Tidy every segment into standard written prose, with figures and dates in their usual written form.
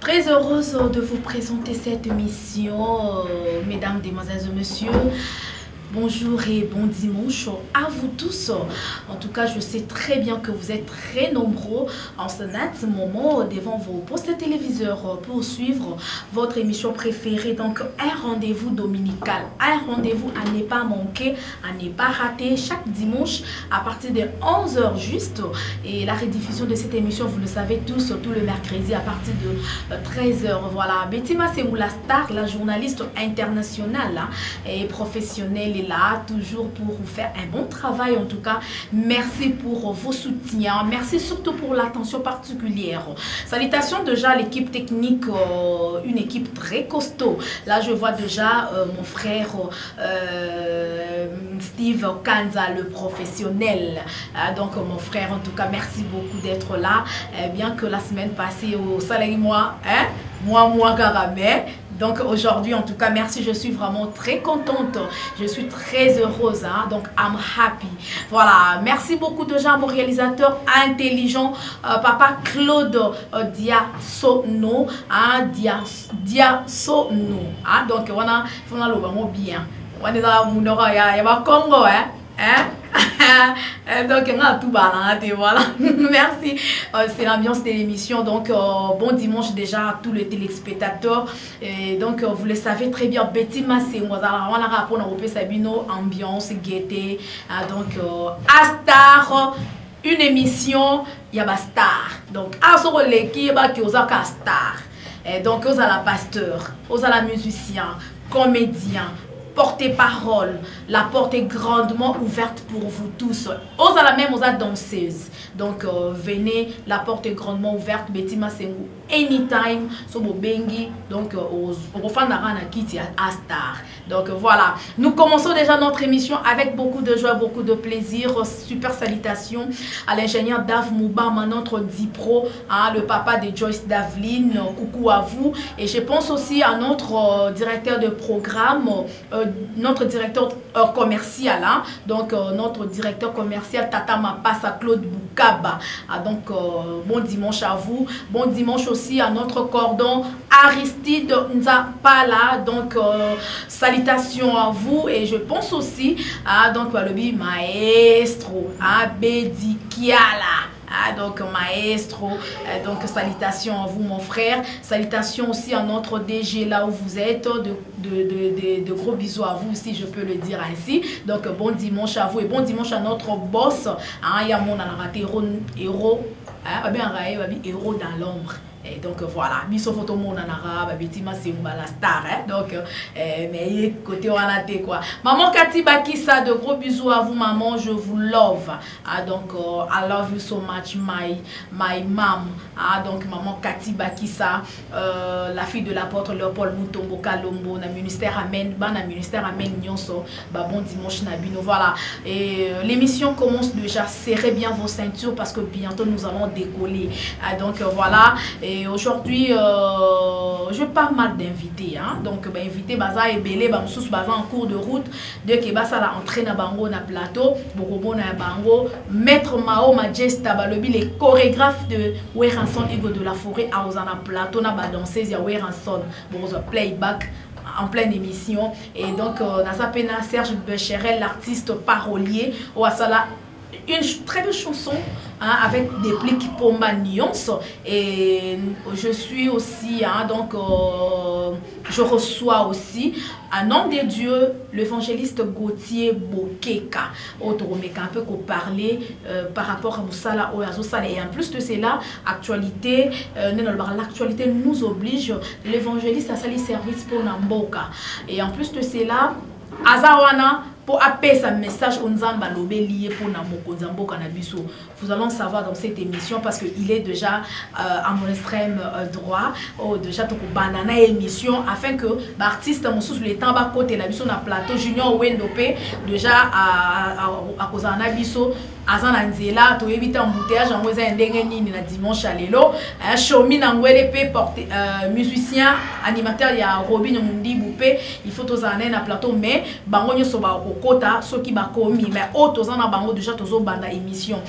Très heureuse de vous présenter cette émission, mesdames, demoiselles et messieurs. Bonjour et bon dimanche à vous tous. En tout cas, je sais très bien que vous êtes très nombreux en ce moment devant vos postes téléviseurs pour suivre votre émission préférée. Donc, un rendez-vous dominical, un rendez-vous à ne pas manquer, à ne pas rater chaque dimanche à partir de 11h juste. Et la rediffusion de cette émission, vous le savez tous, tout le mercredi à partir de 13h. Voilà, Betty Massémou, la star, la journaliste internationale et professionnelle, là toujours pour vous faire un bon travail. En tout cas, merci pour vos soutiens, merci surtout pour l'attention particulière. Salutations déjà à l'équipe technique, une équipe très costaud. Là je vois déjà mon frère Steve Kanza, le professionnel. Donc mon frère, en tout cas merci beaucoup d'être là, bien que la semaine passée au soleil moi garamé. Donc aujourd'hui, en tout cas, merci, je suis vraiment très contente, je suis très heureuse, hein? Donc I'm happy. Voilà, merci beaucoup déjà à mon réalisateur intelligent, papa Claude Diasono, hein? Diasono, hein? Donc voilà, il faut le bien. On est dans le Congo, hein? Donc voilà. Merci, c'est l'ambiance de l'émission. Donc bon dimanche déjà à tous les téléspectateurs. Et donc vous le savez très bien, Betty Massé, on a Sabino, ambiance, gaieté. Donc Astar, une émission, il y a Star. Donc Asoro l'équipe qui osa Star. Donc aux à la pasteur, aux à la musicien, comédien, porte-parole. La porte est grandement ouverte pour vous tous. Aux à la même, aux à danseuse. Donc venez, la porte est grandement ouverte. Betty Masengu, anytime, sobo bengi. Donc aux fans d'Arana Kitty à Star. Donc voilà, nous commençons déjà notre émission avec beaucoup de joie, beaucoup de plaisir. Super salutations à l'ingénieur Dave Moubama, notre Dipro, hein, le papa de Joyce Davlin. Coucou à vous. Et je pense aussi à notre directeur de programme, notre directeur commercial, hein, donc notre directeur commercial Tata Mapassa Claude Boukaba. Donc bon dimanche à vous. Bon dimanche aussi à notre cordon Aristide Nzapala. Donc salutations à vous. Et je pense aussi à donc le maestro Abedi Kiala. Donc maestro, donc salutations à vous mon frère, salutations aussi à notre DG là où vous êtes, de gros bisous à vous si je peux le dire ainsi. Donc bon dimanche à vous et bon dimanche à notre boss, il y a mon héros, héros dans l'ombre. Et donc voilà, biso photo mon arabe, Betty Massé la star, hein? Donc mais côté on quoi. Maman Kati Bakissa, de gros bisous à vous maman, je vous love. Donc I love you so much my mom. Donc maman Kati Bakissa, la fille de l'apôtre Léopold Mutombo Kalombo, na ministère Amen, na ministère Amen Nyonso, bon dimanche nabino. Voilà. Et l'émission commence déjà, serrez bien vos ceintures parce que bientôt nous allons décoller. Donc voilà. Et aujourd'hui, je pas mal d'invités. Hein? Donc, invité Baza et Belé, Bamsous Baza en cours de route. Dès que Basa la entrée na bango na plateau, Bogobo na bango, Maître Mao Majesta Balobi, les chorégraphes de Weranson Ego de la Forêt, à Ozana plateau, na ba danseuse ya Weranson, Bozo playback en pleine émission. Et donc, Nazapena Serge Becherel, l'artiste parolier, Ouassala. Une très belle chanson, hein, avec des pliques pour ma nuance. Et je suis aussi, hein, donc je reçois aussi un homme de Dieu, l'évangéliste Gauthier Bokeka. Un peu qu'on parlait par rapport à Moussala Oyazosala. Et en plus de cela, actualité, l'actualité nous oblige, l'évangéliste a sali service pour Namboka. Et en plus de cela, Azawana, pour appeler sa message aux Nzamba lié pour Namoko Nzambo Kanabiso. Vous allons savoir dans cette émission parce qu'il est déjà à mon extrême droit, déjà tout banana émission afin que l'artiste Moussous le temps bas côté la biso na plateau Junior Wendope déjà à Kozana biso azana nzela to éviter embouteillage en moza ndenge nini na dimanche à lelo Shomi na ngwele pe porter musicien animateur ya Robin Mundi Boupé il faut tozana na plateau mais bango nyoso ba kokota soki ba komi mais tozana bango déjà tozo banda émission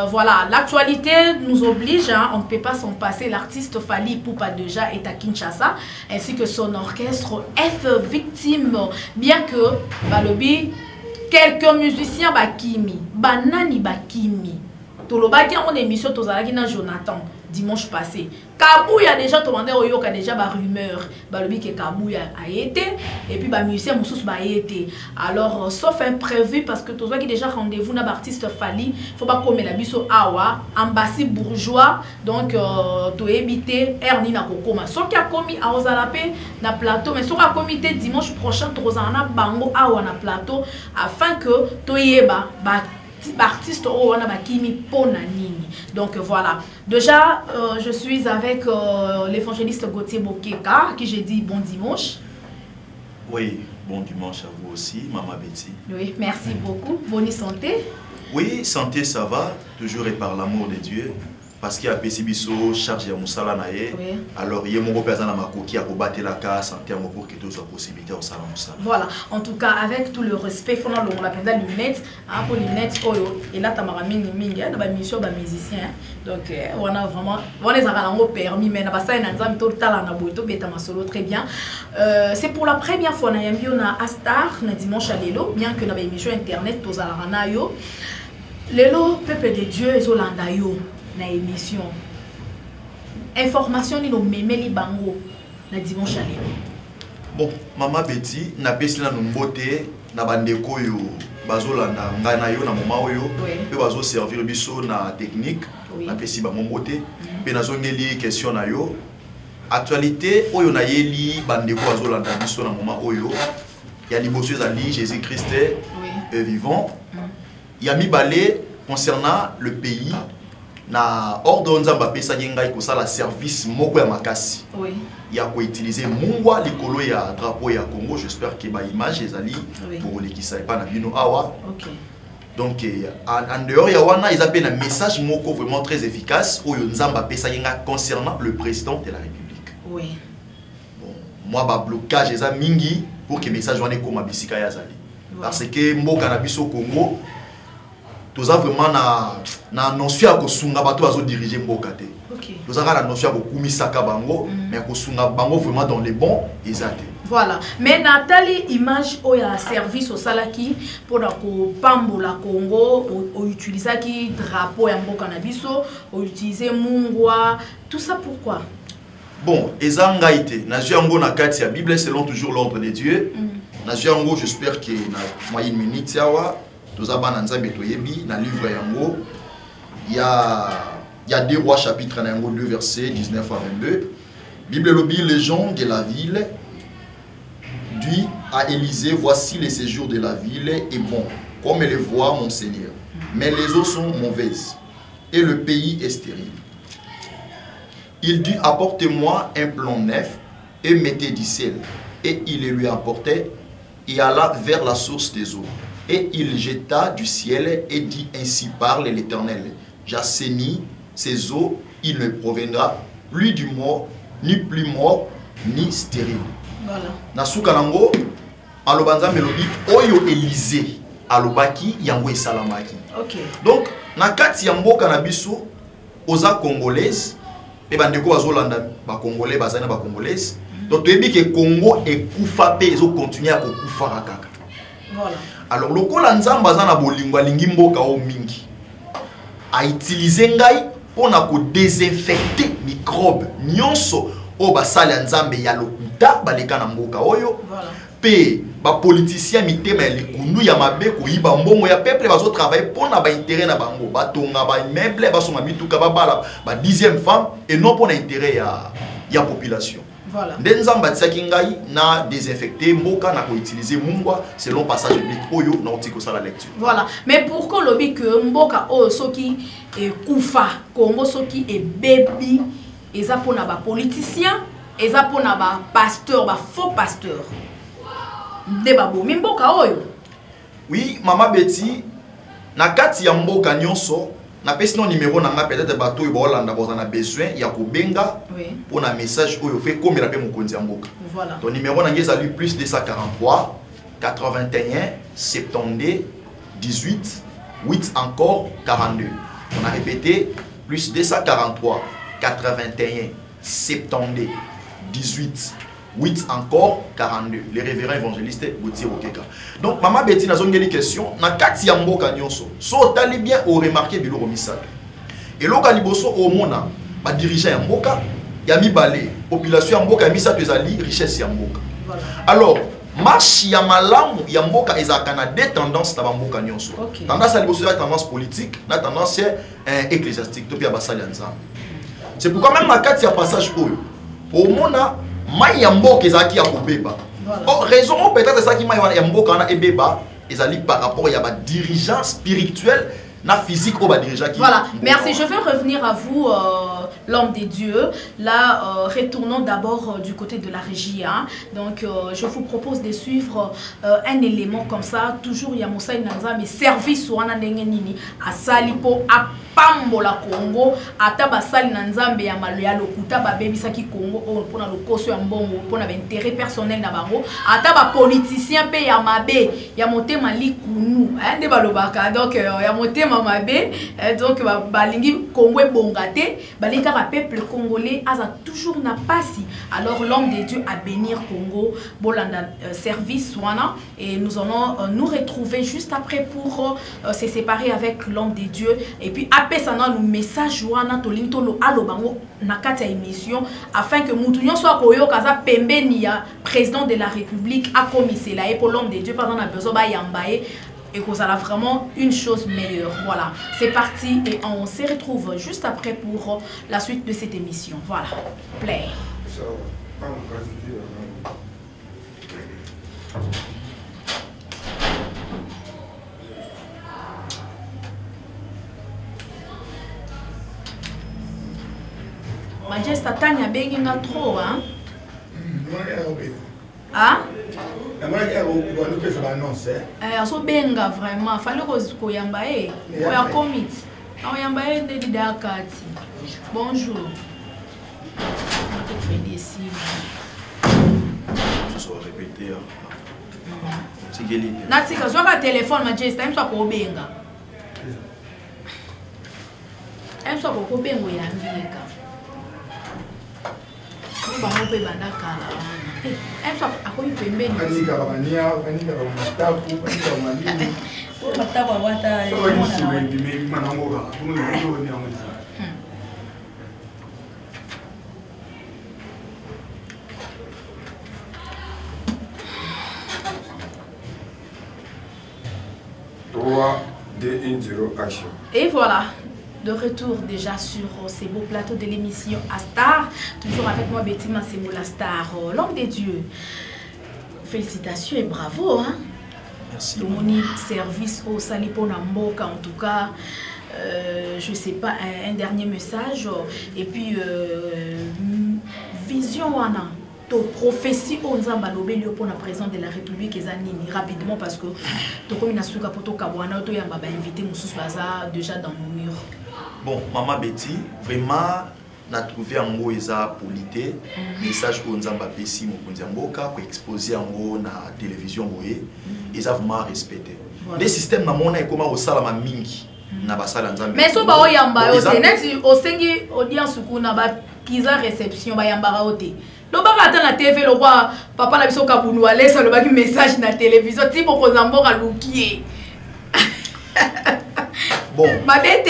voilà, l'actualité nous oblige, hein, on ne peut pas s'en passer. L'artiste Fally Ipupa déjà est à Kinshasa, ainsi que son orchestre F Victime. Bien que balobi, quelques musiciens bakimi, banani bakimi. Tolobaki en émission tozalaki na Jonathan dimanche passé. Kabouya déjà demandé au yoka déjà ba rumeur, balobi que Kabouya a été et puis ba musicien Moussous ba été. Alors sauf imprévu parce que tozaki déjà rendez-vous na artiste Fally, faut pas comme la biso awa, ambassade bourgeois donc to éviter erni na kokoma. So qui a commis à Ozalape na plateau mais so a comité dimanche prochain tozana bango awa na plateau afin que to yeba ba artiste ou on a bakimi ponanini. Donc voilà. Déjà je suis avec l'évangéliste Gauthier Bokeka qui j'ai dit bon dimanche. Oui, bon dimanche à vous aussi, Maman Betty. Oui, merci beaucoup. Bonne santé. Oui, santé ça va, toujours et par l'amour de Dieu. Parce qu'il y a Pessibiso, chargé à Moussala Naye. Alors, il y a mon représentant à Makoki à combattre la casse santé pour que tout soit possibilité au salon Moussala. Voilà, en tout cas, avec tout le respect, il faut qu'on appelle ça lunettes. Pour les lunettes, et là, tu as mis une mission de musicien. Donc, on a vraiment, on les a permis, mais on a ça, on a tout le talent, on a solo très bien. C'est pour la première fois, on a Astar, on a dimanche à Lelo, bien que on a une émission internet, tous à la Ranayo. Lelo, peuple de Dieu, et Zolandayo. Na émission information ni no memeli bango na dimanche à Lelo. Bon, Maman Betty na pesi na mbote na bandeko yo bazolanda ngana yo na moment oyo pe bazo servir biso na technique na pesi ba mbote pe nazongeli question na yo actualité oyo na yeli bandeko bazolanda biso na moment oyo ya liboso ezali Jésus Christ est vivant. Il y a mibale concernant le pays na ordre nzamba pesa ngai ko sala service moko ya makasi. Oui. Ya ko utiliser mungwa likolo ya drapeau ya Congo, j'espère que ba image ezali pour lekisa pas na bino awa. OK. Donc en dehors ya wana ils appellent un message moko vraiment très efficace oyo nzamba pesa ngai concernant le président de la République. Oui. Bon, moi ba blocage eza mingi pour que message wana ko mabisika ya zali. Parce que mboka na biso Congo nous avons vraiment na notion à sunga bato bazo diriger mboka te. OK. Nous avons la notion à kumisaka bango mais ko sunga bango vraiment dans les bons exact. Voilà. Mais Nathalie image au ya service au salaki pour ko pambola Congo o utiliser qui drapeau ya mboka na biso, o utiliser mungwa, tout ça pourquoi? Bon, ezanga ite na jango na kati ya Bible selon toujours l'ordre de Dieu. Na jango j'espère que na moyenne minute yawa dans le livre yango il y a 2 rois chapitre 2 versets 19 à 22. Bible lobby les gens de la ville dit à Élisée voici les séjours de la ville est bon comme les voit mon Seigneur mais les eaux sont mauvaises et le pays est stérile. Il dit apportez-moi un plan neuf et mettez du sel et il le lui apportait et alla vers la source des eaux. Et il jeta du ciel et dit ainsi parle l'Éternel. J'assainis ces eaux, il ne proviendra plus du mort, ni plus mort, ni stérile. Voilà. Nasuka nango, alobanza melobi, oyo Élisée, alobaki, yango esalamaki. Ok. Donc, na kati yambo kanabiso, oza congolaise, et bandeko bazolanda ba congolais, bazana ba congolaise. Donc, tu dis que Congo est koufa pe, ils continuer à koufa rakaka. Voilà. Alors, le col nzamba za na bolingwa lingi mboka o mingi a utiliser ngai pour na ko désinfecter microbe nyonso o basala nzambe ya lokuta baleka na mboka oyo. Voilà. Pe ba politicien mitema ya likundu ya mabe ko yiba mbongo ya peuple bazo travailler pour na ba intérêt na bango batonga ba immeuble baso mabituka ba bala ba 10e femme et non pour na intérêt ya population. Voilà. Nzamba tsaki ngai na désinfecter mboka na ko utiliser mungwa selon passage biblique oyo na otiko sala lecture. Voilà. Mais pourquoi lobi que mboka o soki e kufa Congo soki e baby eza pona ba politicien eza pona ba pasteur ba faux pasteur. De babo mboka oyo. Oui, Maman Betty na kati ya mboka nyonso na pesi non numéro na nga peut-être bato yo bolanda bozana besoin ya ko benga pour na message oyo fait comme la pe mokonzi ya mboka. Voilà. Ton numéro na ngeza lui plus 243 81 72 18 8 encore 42. On a répété, plus 243, 81, 72, 18, 8 encore, 42. Les révérends évangélistes, Gauthier Okeka. Donc, Maman Betty, nous avons une question. Dans Kati Yamboka Nyonso, si vous avez bien remarqué Bilo Romissa. Et là, Kaliboso, au monde, les dirigeants Yamboka, Yami Balé, population Yamboka, Yamisa Tezali, richesse Yamboka. Alors, marche Yamalam, Yamboka, ils ont deux tendances dans Yamboka Nyonso. Tendance à Liboso, tendance politique, la tendance ecclésiastique. C'est pourquoi même dans Kati Passage au monde, Mai Yamboka ezaki ya kobeba. Oh, raison peut-être ça qui mai Yamboka na ebeba ezali par rapport à ba dirigeant spirituel na physique au ba dirigeant qui. Voilà, merci. Je vais revenir à vous l'homme des dieux. Là retournons d'abord du côté de la régie hein. Donc je vous propose de suivre un élément comme ça toujours ya Moussa Nanza mais service wana ndenge nini asali po pambola Congo ata basali na nzambe ya maloya lokuta babebisa ki Congo pona lokoso ya mbongo pona ba intérêt personnel na bango ata ba politicien pe ya mabe ya motema likunu hein de balobaka donc ya motema mabe donc balingi Congo bongate balinga ba peuple congolais aza toujours na pasi alors l'homme de Dieu à bénir Congo bolanda service wana et nous allons nous retrouver juste après pour se séparer avec l'homme de Dieu et puis apesana nous message wana tolinto lo alobango na kati ya émission afin que mutu nyonso akoyo kaza pembeni ya président de la République a commisé là et pour l'homme de Dieu pendant a besoin ba yambaye et que ça a vraiment une chose meilleure. Voilà, c'est parti et on se retrouve juste après pour la suite de cette émission. Voilà, play. Majesté Tania benginga trop hein. Ah? So benga vraiment fallait ko yamba e ko ya commit on yamba e de dakati bonjour on fait des signes je vais répéter sigeli natika zo ka téléphone majesté même so ko benga même so ko bengo ya mbika ba mo pe banda kala Emso akoi pembeni. Anika bamania, anika bamatapu, anika bamani. Ko matapu wata. So ni siwe ndime manangoka. Kuno ndio ni amaliza. Trois, 2, 1, 0, action. Et voilà. De retour déjà sur ces beaux plateaux de l'émission Astar. Toujours avec moi Betty Massimo la star, l'homme des dieux. Félicitations et bravo. Hein? Merci. Mon service au Salipo Namboka en tout cas. Je sais pas, un dernier message. Et puis, vision wana. Prophétie au Nzamba Lobelio pour la présidente de la République et Zanini rapidement parce que Tokomi Nasuka Poto Kabwana to Yamba invité Moussous Baza déjà dans nos murs. Bon, Maman Betty, vraiment, on a trouvé un mot polité, message au Nzamba Pessi Mokondiamboka, pour exposer en gros na télévision, ils ont vraiment respecté. Les systèmes na mona comment au salama mingi na basala Nzamba. Mais so ba oyamba ote net au sengi audience kuna ba kiza réception ba yamba ote. Donc pas attendre la TV le roi papa la biso kabunu laisse le baki message na télévision tipo ko Nzamboka lukie. Bon, ma bête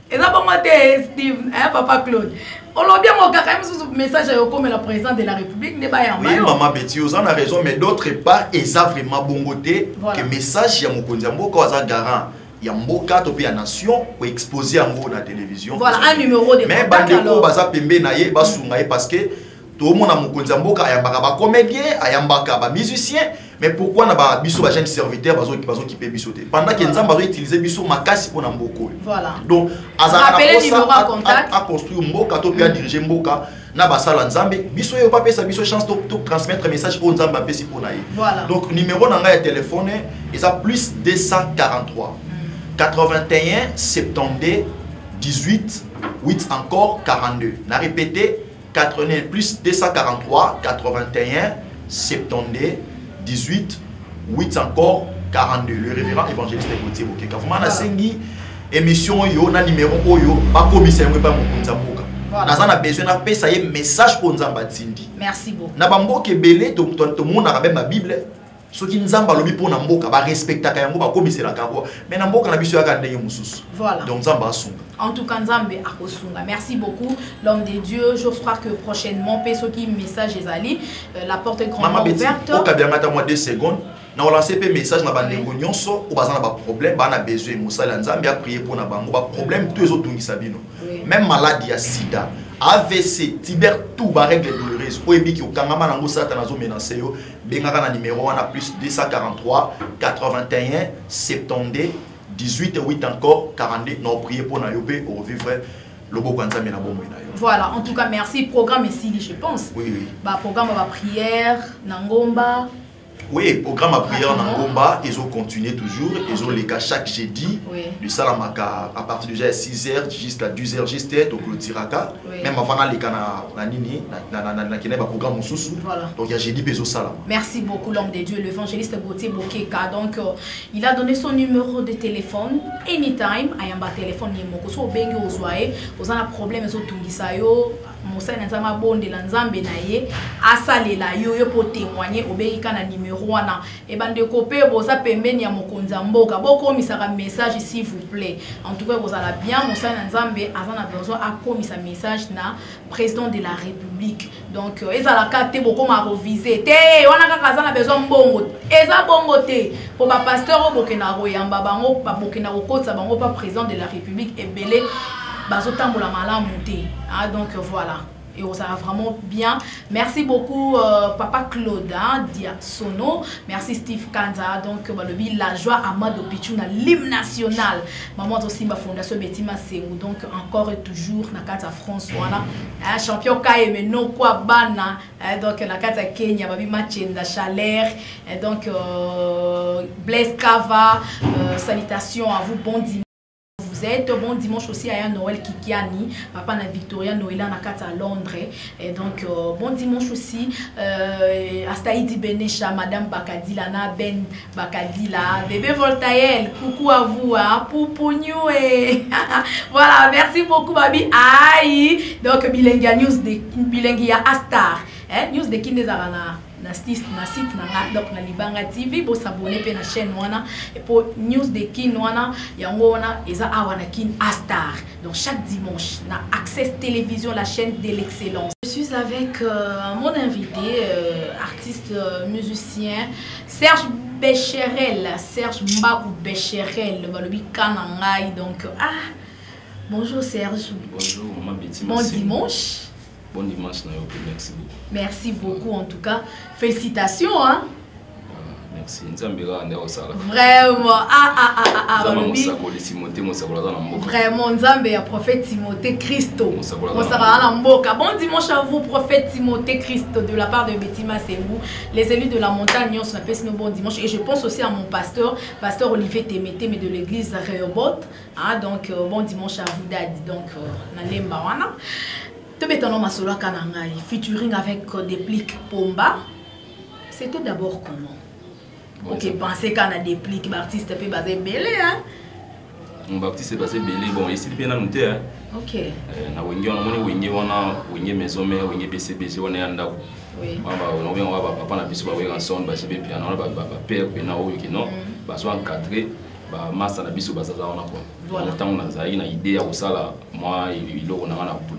et ça pas Steve hein papa Claude. On l'a bien mon quand même ce message comme la présidente de la République n'est pas yamba. Oui, Maman Betty, vous en avez raison mais d'autre part ils ont vraiment bon côté que message ya Mokondiamboka aza garant. Yamboka to ya nation pour exposer en gros na télévision. Voilà un numéro de mais bandeko baza pembe na ye basunga parce que tout le monde a Mokondiamboka ayambaka ba comédien, ayambaka ba musicien, mais pourquoi na ba biso ba jeune serviteur bazo qui peut bisoter pendant que Nzamba va utiliser biso makasi pour na mboko. Voilà. Donc rappeler numéro à contact à construire mboka to bien diriger mboka na ba sala Nzambe biso yo pas pesa biso chance de transmettre message pour Nzamba pesi pour na ye. Voilà. Donc numéro na nga téléphone et ça plus 243 81 72 18 8 encore 42. Na répété 80 plus 243 81 72 18 8 encore 42. Le révérend évangéliste Gauthier Okeka. Vraiment na sengi émission yo na numéro oyo ba komisa yango pa mokonza mboka naza na besoin na pesa ye message pour nzamba tindi merci beaucoup na ba mboka belé to mona ka ba bible soki nzamba lobi pour na mboka ba respectaka yango ba komisela kango mais na mboka na biso ya ka ndenge mususu voilà donc nzamba asunga en tout cas nzambe akosunga merci beaucoup l'homme de Dieu je crois que prochainement peso qui message ezali la porte est grandement ouverte au kabiangata moi 2 secondes na relancer pe message na bandengo nyonso o bazana ba problème ba na besoin mosala nzambe a prier pour na bango ba problème tout ezotungisa bino même maladie ya sida AVC Tiber tout ba règle douloureuse o ebiki okangama nango satana zo menacer yo bengaka na numéro wana plus 243 81 72 18 8 encore 42 non prier pour na yo pe au vivre le beau quand ça mena bon moina yo. Voilà, en tout cas merci programme ici je pense. Oui. Ba programme ba prière Nangomba. Oui, programme à prière Nangomba, ils ont continué toujours, ils ont les cas chaque jeudi, du Salamaka à partir de 6h jusqu'à 12h juste au Clotiraka, même avant les cas na nini na kene ba programme mususu. Donc il y a jeudi bezo Salam. Merci beaucoup l'homme de Dieu, l'évangéliste Gauthier Bokeka. Donc il a donné son numéro de téléphone anytime, ayamba téléphone yemoko so bengi ozwaye, ozana problème ezo tungisa yo. Moussa Nzama bonde la Nzambe na ye asalela yo pour témoigner obeyika na numéro wana et bande kopé boza pembeni ya mokonza mboka boko misaka message s'il vous plaît en tout cas vous allez bien Moussa Nzambe azana besoin a komisa message na président de la République donc ezala kate boko ma reviser te wana kaka azana besoin mbongo eza bongo te pour ba pasteur bokena royamba bango ba bokena kokotsa bango pas président de la République ebele bazotambola malamu te donc voilà et on ça va vraiment bien merci beaucoup papa Claude Diasono merci Steve Kanza donc la joie Amado Pichou na l'hymne national maman aussi ma fondation Betima Sengu donc encore et toujours na kata France voilà champion Kaye no kwa bana donc na kata Kenya babi Machenda Chalère donc Blaise Kava salutations à vous bon dimanche. Vous êtes bon dimanche aussi à Noël Kikiani, papa na Victoria Noël na kata à Londres et donc bon dimanche aussi à Staïdi Benesha madame Bakadila na Ben Bakadila bébé Voltaïel coucou à vous Poupougnou et voilà merci beaucoup babi aïe donc Bilengia news de Bilengia Astar news de Kindezarana na site na donc na Libanga TV bo s'abonner pe na chaîne wana et pour news de kin wana yango wana eza awana kin Astar donc chaque dimanche na Access Télévision la chaîne de l'excellence. Je suis avec mon invité artiste musicien Serge Becherel Serge Mbakou Becherel balobi kanangai donc bonjour Serge. Bonjour maman Betty. Bon dimanche. Bon dimanche, merci beaucoup. Merci beaucoup en tout cas. Félicitations hein. Merci. Vraiment. Vraiment Nzambe ya prophète Timothée Christo. Bon dimanche à vous prophète Timothée Christo de la part de Betima Sengu. Les élus de la montagne on s'appelle bon dimanche et je pense aussi à mon pasteur Olivier Temete mais de l'église Rehoboth. Donc bon dimanche à vous Daddy donc nalemba wana. Featuring avec Déplique Pomba. C'était d'abord comment? Ok, pensez qu'on a Déplique, l'artiste est basé belé, hein? Mon artiste est basé belé, bon, ici, il y a un noté, hein? Ok. Na wengi wana maison mais wengi BCBG wana yanda. Oui. On va papa na biso ba wenga son ba jibe piano ba père pe na oyo kino ba so encadré ba master na biso bazaza wana quoi. Voilà. Tant on a une idée à ça moi il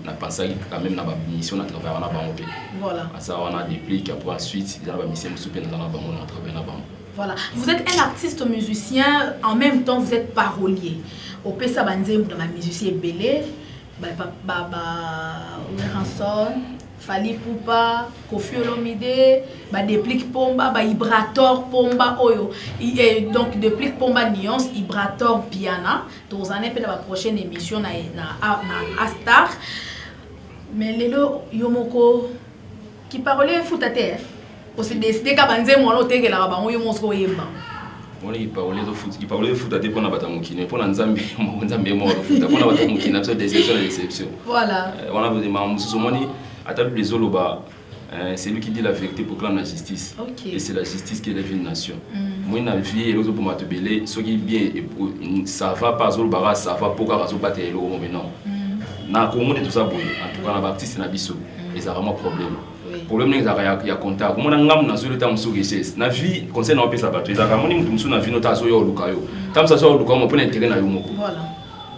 a pensé quand même na ba mission na travailler na bango. Voilà. Ça on a Déplique après ensuite il y a ba mission super dans la bango na travailler na bango. Voilà. Vous êtes un artiste musicien en même temps vous êtes parolier. Au Pesa Banzem dans la musicien belé Ranson, Fali Poupa, Kofi Olomide, Déplique Pomba, Ibrator Pomba Oyo. Et donc Déplique Pomba Nuance, Ibrator Piana. Tous années pour la prochaine émission na Astar. Mais lelo Yomoko qui parlait foutate. Aussi décidé qu'à Banzem on ote que la bango Yomoko yemba. Il parlait de foot à pour la bataille pour l'Anzambi, Nzambi mort au foot, pour la bataille déception et déception. Voilà. On a des membres, ce sont à table des Zoloba, c'est lui qui dit la vérité pour clamer la justice. Okay. Et c'est la justice qui élève une nation. Moi, dans la vie, l'autre pour m'atteler, ce qui est bien, ça va pas, ça va pas, ça va pas, mais non. Na Congo tout ça, en tout cas, la baptiste, c'est un biseau. Et ça a vraiment problème. Le problème, c'est qu'il y a contact. Moi, je suis dans le richesse. La vie, concernant la baptiste, il y a un vie, notamment, il y a un lukayo. Tant que ça soit lukayo, on peut intégrer dans le monde. Voilà.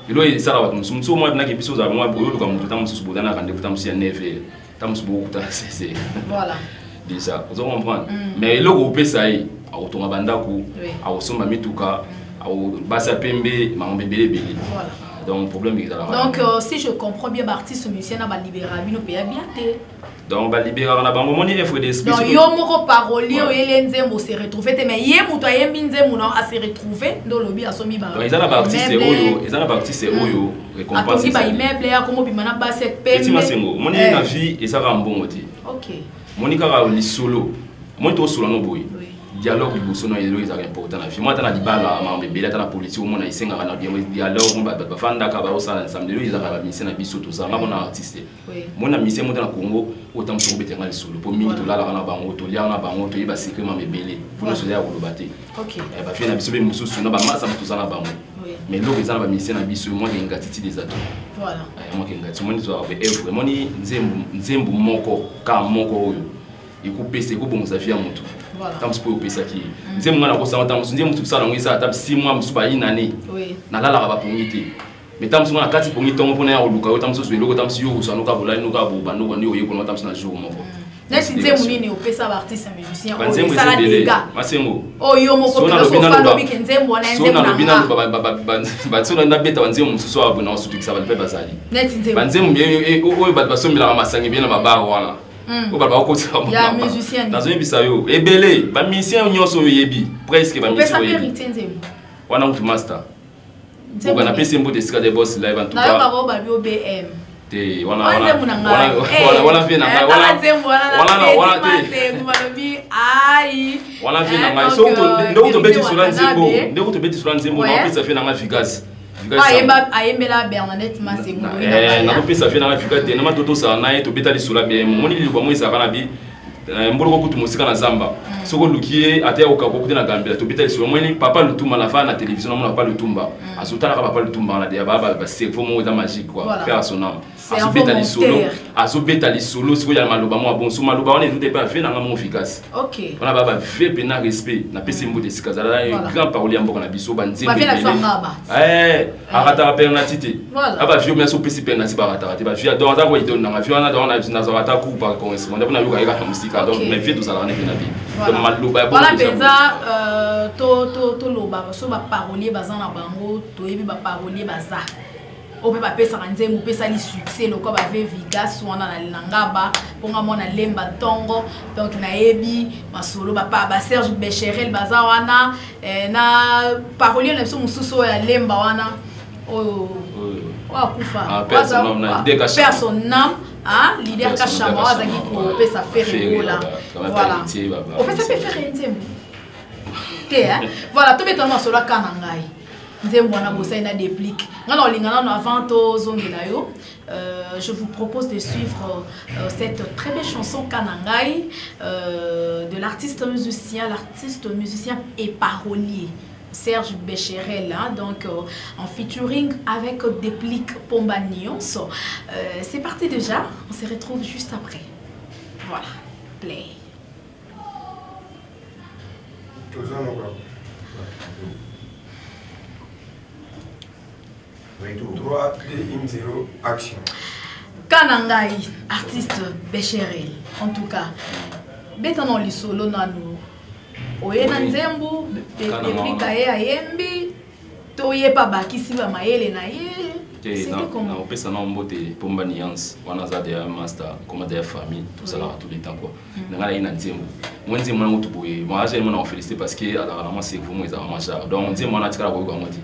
Et là, ça va. Nous sommes moi, il y a des choses à moi, pour nous, nous sommes dans un neve. Voilà. Déjà, vous comprenez. Mais le groupe, ça y est, au tour bandaku, au sommet mituka, au bassa pembe, ma bébé bébé. Voilà. Donc, le problème est là. Donc, si je comprends bien, l'artiste musicien a libéré, il a bien été. Donc, il libéré, on a pas mon effort d'esprit. Donc, il y a un parolier, il y a un se retrouver, mais il y a un se retrouver dans le lobby à son miba. Donc, ils ont l'artiste, ils ont l'artiste, Oyo, récompense. Il y a un immeuble, il y a un basse pembe. Mon vie, et ça va un bon motif. Ok. Mon ika li solo. Moi, tout solo, non, boy. Dialogue avec Boussono et les important. Moi, dans la dibala, ma bébé, dans la politique, au moins, ils ont un dialogue, on va faire un cabao, ça, ensemble. Ils ont un mission à Bissot, tout ça. Moi, on a artiste. Moi, on a mission dans le Congo, autant que je suis solo. Pour moi, tout là, on a bango, tout là, on a bango, tout là, c'est que ma bébé, pour le soleil, on va battre. Ok. Elle va faire un bisou, mais on a masse, tout ça, on a bango. Mais là, ils ont un mission à Bissot, moi, il y a une gratitude des atouts. Voilà. Moi, il y a une gratitude. Moi, il y a vraiment un moko, car moko, il coupe, c'est que bon, ça fait un moto. Tam sipo pesa ki nze mwana ko sa tam nze mutu sala ngisa tam 6 mois musuba inane na lala ka ba pongiti mais tam sona kati pongiti tongo pona ya oluka tam so loko tam si yo so no ka bola no ka bo bando ni oye ko tam sona jour moko nesi nze munini opesa ba artiste musicien o sala dega masengo o yo moko to so fa lobi ke nze mwana nze mwana bina ba tsona na beta nze mususo abo na osutu kisaba pe bazali neti nze banze mu o ba somila masangi bien na ba wana o ba ko tsama ya musicien dans un bisayo ebele ba musicien nyonso yebi presque ba musicien yebi wana mutu master o kana pese mbo de ska de boss live en tout cas na ba ba bi OBM te wana vina wana te ai wana vina ngai so ndo to beti sura nzembo na pesa vina ngai efficace ayembela Bernadette Masengo na kopesa vina ngai efficace te na matoto sa na ye to betali sura bien moni libo mo isaka na bi mbolo ko kutumusika na zamba soko lukiye ate okako kutena gambela to betali sura moni papa lutumba na fa na télévision na papa lutumba azotala ka papa lutumba na dia baba ba cerveau mo da magique quoi faire son âme azobetali solo siko ya maloba mo bon so maloba wana ezute pas fait na ngamo efficace OK wana baba fait pena respect na pesi mbo de sikazala grand parolier mboka na biso banzembe akata pernatité aba vio meso pesi pernatité barata te ba via donc za ko idon na vio na donc na za wata ku par correspondant na yuka eka musika donc mais vie tout ça na pena bi donc maloba voilà penza to loba so ba parolier bazana bango to yebi ba parolier baza o ba pesa nzembo pesa li succès loko ba ve Vigas wana na ngaba ponga mona lemba tongo donc na yebi masolo ba Serge Becherel baza wana na parolier na biso mususu ya lemba wana o wa kufa personnam leader ka chama wazaki ko pesa faire là voilà o pesa faire nzembo te voilà to betona masolo kana ngai nzembo na bosa na déplique ngana olingana na avant to zongela yo je vous propose de suivre cette très belle chanson Kanangai de l'artiste musicien et parolier Serge Becherel, donc en featuring avec Déplique Pomba Nuance. C'est parti déjà, on se retrouve juste après. Voilà, play. 3, 2, 1, 0, action. Kanangai, artiste Becherel, en tout cas. Betano li solo nanu. Oye na nzembo, Déplique ayembi, toye pa bakisi ba mayele na ye. Na opesa na mbote Pomba Nuance, wana za de master, comme de famille, tout ça là tout le temps quoi. Ngala ina nzembo. Moi nzembo na mutu boye, moi j'ai mon féliciter parce que ala na c'est vraiment ils ont marché. Donc nzembo na tikala ko ngoti.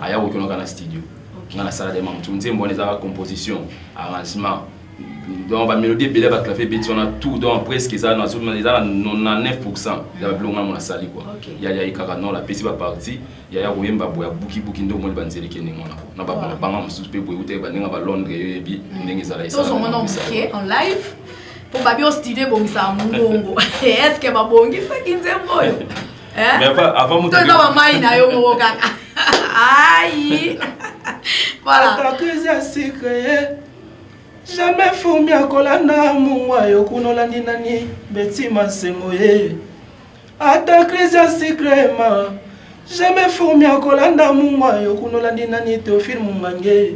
Aya ko na studio. Dans la salle de mamtou, nous avons des composition, arrangement, donc la mélodie belle va claver, on a tout, donc presque ça, on a 9%, il y a blonga dans la salle quoi. Il y a Icarano, la PC va partir, il y a Wemba boya buki ndo mo banzele kene ngona. Na ba banga musupe boya ute ba ninga ba Londres yebi ndenge za la isa. Tous on en live. Pour babi au studio bongisa mungongo. Est-ce que babongisa kinzemboyo? Mais avant mon temps. Toi maman ina yo mo kaka. Aïe. Voilà. Atakizia secret. Jamais fumi akolanda mungwa yo kunolandi nani beti masengo ye. Atakizia secret ma. Jamais fumi akolanda mungwa yo kunolandi nani Théophile Mungange.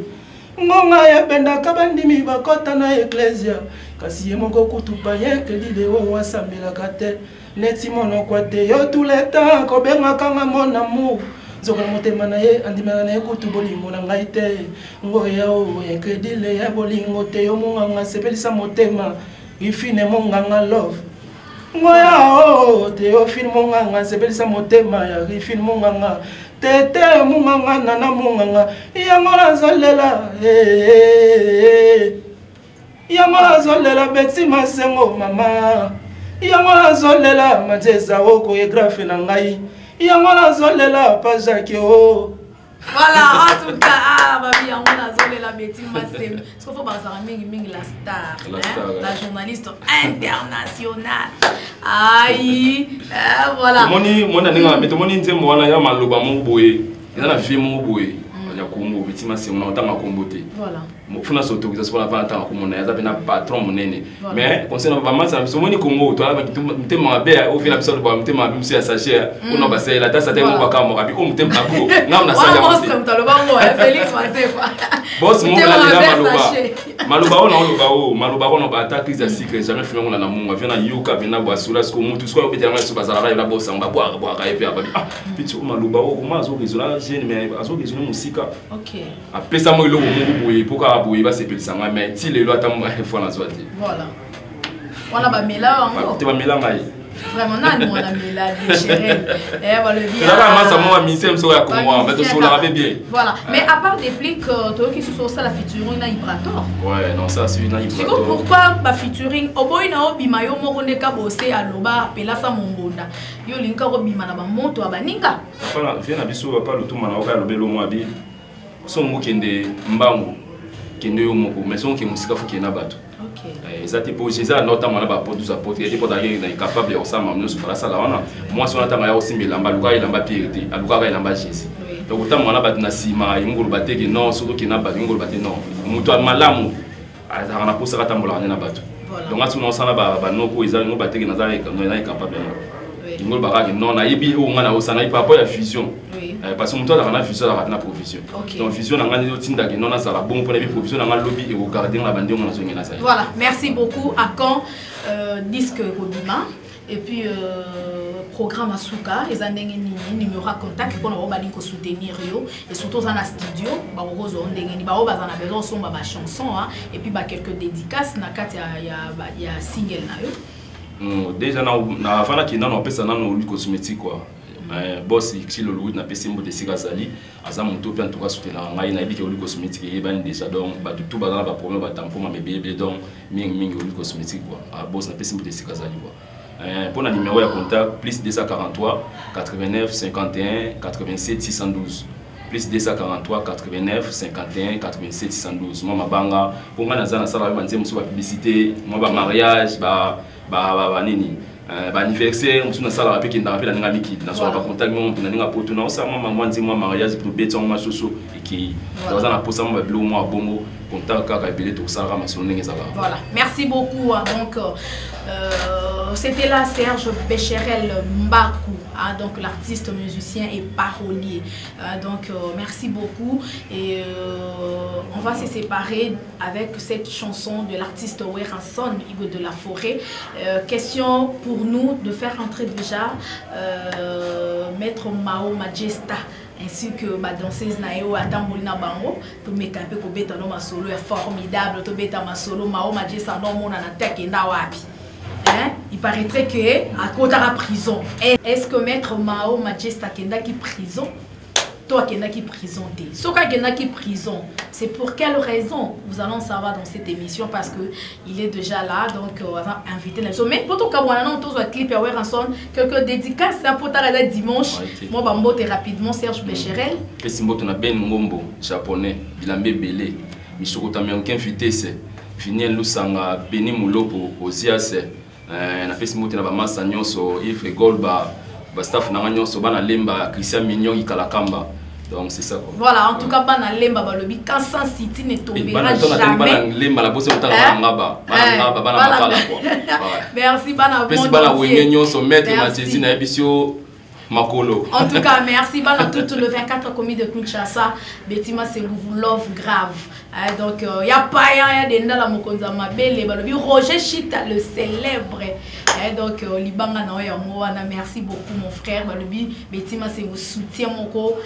Ngonga ya benda kabandimi bakota na ecclesia. Kasi ye moko kutupa ye kelile wo wasambela kate. Neti mono kwate yo tout le temps ko benga kanga mon amour. Zoka motema na ye andimana na ye kutu bolingo na ngai te. Ngoya o ye kelile ya bolingo te yo munganga sepelisa motema. Ifine munganga love. Ngoya o Théophile munganga sepelisa motema ya ifine munganga. Tete munganga nana munganga yangola zolela yangola zolela beti masengo mama yangola zolela majeza oko e grafe na ngai yangola zolela pajake o. Voilà, en tout cas, babi yangola zolela beti masengo. Ce qu'il faut pas savoir mingi la star, la journaliste internationale. Aïe, voilà. Moni ninga meto moni nzembo wana ya maloba mo boye. Eza na vie mo boye. Ya Congo beti masengo na otanga kombote. Voilà. Funa s'autorisation pour la vente en commun, il y a un patron monene. Mais concernant vraiment ça, si on est Congo, toi, tu m'as bien au final absolu, tu m'as bien à sachet, on a passé la tasse à tel moment quand on a vu on t'aime pas beaucoup. Non, on a ça. Comme tu le bango, Félix Massé quoi. Boss, mon gars, Maluba, on a attaqué les secrets, jamais fait on a l'amour, vient à Yuka, vient à Boissoula, ce qu'on tout ce qu'on peut dire, sur Bazara, il va bosser, on va boire et puis ah, puis tu Maluba, comment ils ont résolu, mais ils ont résolu musique. OK. Après ça, moi, il pourquoi il va s'épeler ça, mais si les lois t'ont fait la soirée. Voilà. On a pas méla encore. Tu vas méla maï. Vraiment, on a méla déchiré. Eh, voilà le bien. Là, ça m'a mis ça, ça comme moi, mais tout ça bien. Voilà. Mais à part des plics, toi qui sont ça la featuring na Ibrator. Ouais, non ça c'est une Ibrator. C'est pourquoi ma featuring au boy na obima yo moko ne ka bosser à loba pela sa mongonda. Yo linka obima na ba moto abaninga. Voilà, viens na biso pas le tout mana oka lobelo mo abi. Son mo kende mbangu. Kende yo moko mais son ke musika fu kena bato. OK. Ezati po Jésus notamment na ba po 12 apôtres, il est d'ailleurs incapable de ça mamno sur la sala wana. Moi son atama ya aussi melamba luka ilamba pierté, aluka ilamba Jésus. Donc autant mona bat na sima ingolo bateke non surtout kena bato ingolo baté non. Muto malamu azana posa katambola na bato. Donc atu non sana ba noko ezali no bateke na zala incapable. Ingolo bakaki non na yibi o ngana osana ipa po ya fusion. Parce que mon toit dans la fusion dans la provision. Donc fusion dans la tinda qui non a ça la bon pour les provisions dans le lobby et au gardien la bande on a soigné la salle. Voilà, merci beaucoup à quand disque Robima et puis programme Asuka les années numéro contact pour on va dire soutenir yo et surtout dans la studio ba rose on ndengeni ba oba na besoin son ba chanson et puis ba quelques dédicaces na kati ya single na yo. Déjà na fana qui non on peut ça dans le cosmétique quoi. Boss ici le loup n'a pas simbo de Sigazali asa mon topé en tout cas soutenir ngai na biki oli cosmétique et ban déjà donc ba tout ba dans ba problème ba tampon ma bébé donc ming oli cosmétique quoi boss n'a pas simbo de Sigazali quoi pour la numéro de contact plus 243 89 51 87 612 plus 243 89 51 87 612 moi ma banga pour moi nazana sala ba nzembo so ba publicité moi ba mariage ba nini anniversaire on sala ba peki ndanga pela ninga miki na so ba contact mon na ninga poto na ça moi nzimwa mariage pour beton ma soso et dans un posa mo ba blo mo bongo contact ka belé to sala ma so ndenge ça va. Voilà, merci beaucoup donc c'était là Serge Becherel Mbaku, donc l'artiste, musicien et parolier. Donc merci beaucoup et on va se séparer avec cette chanson de l'artiste Weranson Igo de la Forêt. Question pour nous de faire entrer déjà Maître Mao Majesta ainsi que ma danseuse Nayo Atambolina Bango pour mettre un peu ko beta no ma solo est formidable to beta ma solo Mao Majesta no mona na teke na wapi. Il paraîtrait que à cause de la prison. Est-ce que Maître Mao Majesta Kenda qui prison? Toi Kenda qui prison t'es. Soka Kenda qui prison. C'est pour quelle raison? Vous allons savoir dans cette émission parce que il est déjà là donc on va inviter les mais pour tout cas on a tous un clip à Weranson quelques dédicaces pour ta dimanche. Moi bambote rapidement Serge Becherel. Kesimbo tona ben ngombo japonais bilambe belé misoko tamionken vitesse Vinien Lusanga, Beni Moulopo, Ozias, na pesi mouti na bamasa nyonso, Yves Golba, staff na nyonso, bana lemba, Christian Mignon, Ikalakamba. Donc c'est ça quoi. Voilà, en tout cas, bana lemba balobi Kansas City ne tombera jamais. Bana lemba la bosse autant ngaba. Bana makala quoi. Merci bana. Pesi bana wenge nyonso maître Mathieu na ebisio makolo. En tout cas, merci bana tout le 24 commis de Kinshasa, Betima c'est vous love grave. Donc il y a pas ya des ndala mokonza mabele balobi Roger Chita le célèbre. Donc libanga na ya mwana, merci beaucoup mon frère balobi Betima c'est vous soutien moko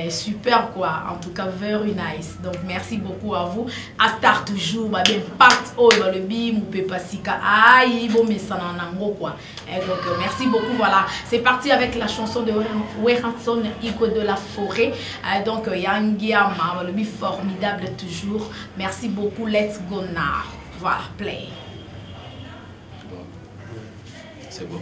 super quoi. En tout cas very nice. Donc merci beaucoup à vous. À Star toujours ba ben part oh balobi moupe pasika aïe bon mais ça nango quoi. Donc merci beaucoup. Voilà, c'est parti avec la chanson de Weranson Iko de la forêt. Donc Yangiama balobi formidable toujours. Merci beaucoup. Let's go now. Voilà, play. C'est bon.